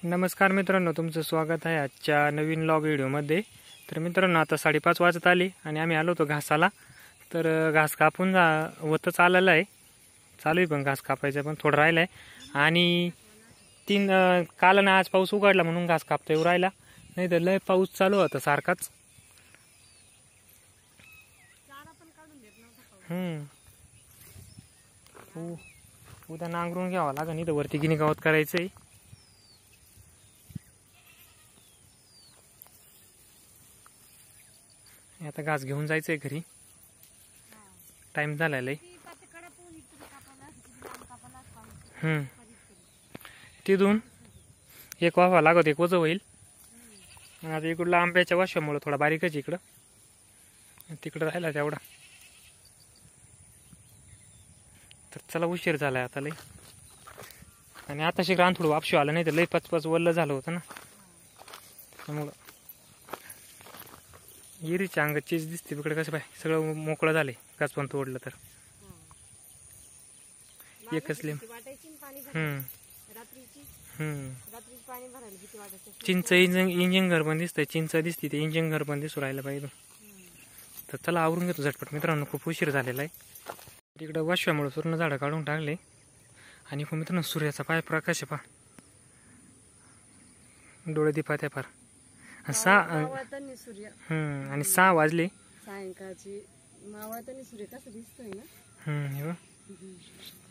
नमस्कार मित्रांनो, तुमचं स्वागत आहे आजच्या नवीन व्लॉग व्हिडिओमध्ये। तर मित्रांनो, आता 5:30 वाजत आले आणि आम्ही आलो होतो घासाला। तर घास कापून होतच आलेला आहे, चालू आहे पण घास कापायचं पण थोडं राहिलं आहे। आणि काल ना आज पाऊस उघडला म्हणून घास कापता येऊ राहिला, नाही तर लय पाऊस चालू होता सारखाच। उद्या नांगरून घ्यावं लागेल, नाही तर वरती गिनी गावात करायचंय। आता घास घेऊन जायचंय घरी, टाइम झालाय लय। तिथून एक वाफा लागत, एक वज होईल। आता इकडला आंब्याच्या वाशामुळे थोडा बारीकच इकडं, तिकडं राहिला तेवढा। तर चला, उशीर झालाय आता लय। आणि आता शिकरान थोडं वापशी आलं, नाही तर लय पचपच वल्ल झालं होतं ना, त्यामुळं हिरीच्या अंगात चीज दिसते इकडे। कसं बाय सगळं मोकळं झाले, घास पण तोडलं तर एकच लिंब। चिंच इंजिन घर पण दिसतंय, चिंच दिसते ते इंजिन घर पण दिसू राहिलं पाहिजे। तर चला आवरून घेतो झटपट मित्रांनो, खूप उशीर झालेला आहे। इकडं वाशव्यामुळे पूर्ण झाडं काढून टाकले। आणि मित्रांनो, सूर्याचा पाय प्रकाश आहे पा, डोळे दिपात्या फार। आणि 6 वाजले सायंकाळची मावळताना सूर्य कसं दिसतोय ना।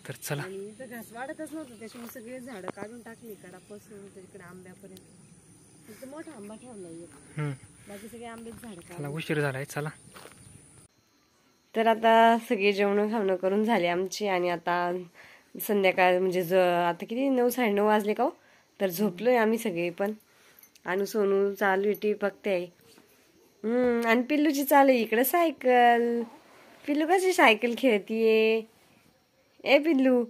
तर चला, घास वाढतच नव्हतं, त्याच्यामुळे सगळे झाडं काढून टाकली, कडापासून तिकडे आंब्यापर्यंत। फक्त मोठा आंबा ठेवलाय, बाकी सगळे आंबेच झाड। उशीर झालाय, चला। तर आता सगळे जेवण खावणं करून झाले आमची, आणि आता संध्याकाळ म्हणजे आता किती 9 9:30 वाजले का हो, तर झोपलोय आम्ही सगळे पण। आणि सोनू चालू आहे टीव्ही बघते, आणि पिल्लूची चालू आहे इकडे सायकल। पिल्लू कशी सायकल खेळतीये, ए पिल्लू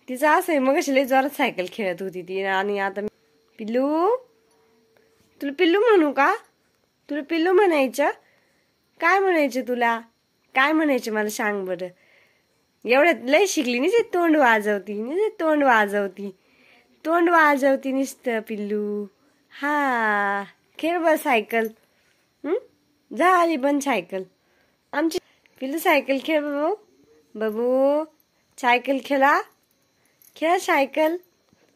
तिचं असं आहे, मग अशी लय जोरात सायकल खेळत होती ती। आणि आता पिल्लू, तुला पिल्लू म्हणू का? तुला पिल्लू म्हणायचं? काय म्हणायचे तुला? काय म्हणायचे मला सांग बरं? एवढ्यात लय शिकली नाही, तोंड वाजवती, तोंड वाजवती, तोंड वाजवती नुसतं पिल्लू। हा, खेळ बस सायकल। झाली बंद सायकल आमची। पिल्लू सायकल खेळ बाबू, बाबू सायकल खेळा, खेळ सायकल।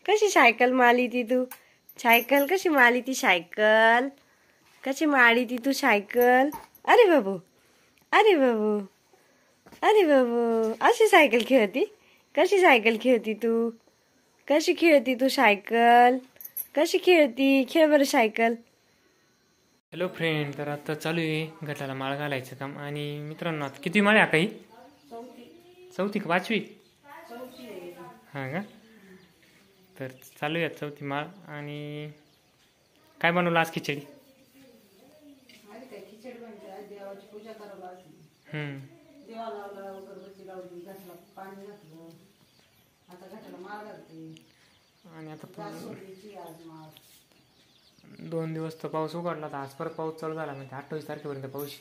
कशी सायकल माली ती तू? सायकल कशी माली ती? सायकल कशी मारी ती तू सायकल? अरे बाबू, अरे बाबू, अरे बाबू, अशी सायकल खेळती? कशी सायकल खेळती तू? कशी खेळती तू सायकल? कशी खेळती? खेळ बरं सायकल। हॅलो फ्रेंड, तर आता चालू आहे गटाला माळ घालायचं काम। आणि मित्रांनो, आता किती माळ आहे काही? चौथी का 5वी? हा का? तर चालू आहे 4थी माळ। आणि काय बनवलं आज? खिचडी। आणि आता 2 दिवस तर पाऊस उघडला, तर आज परत पाऊस चालू झाला, म्हणजे 28 तारखेपर्यंत पाऊस।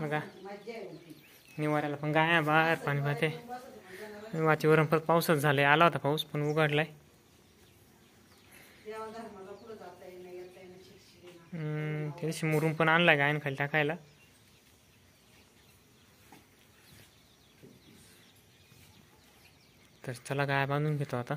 बघा, निवाऱ्याला पण गाय बाहेर पाणी पाहते, वाचीवरून परत पाऊसच झाले। आला होता पाऊस पण उघडलाय। त्यादिवशी मुरुम पण आणलाय गायन खाली टाकायला। तर चला, गाय बांधून घेतो आता।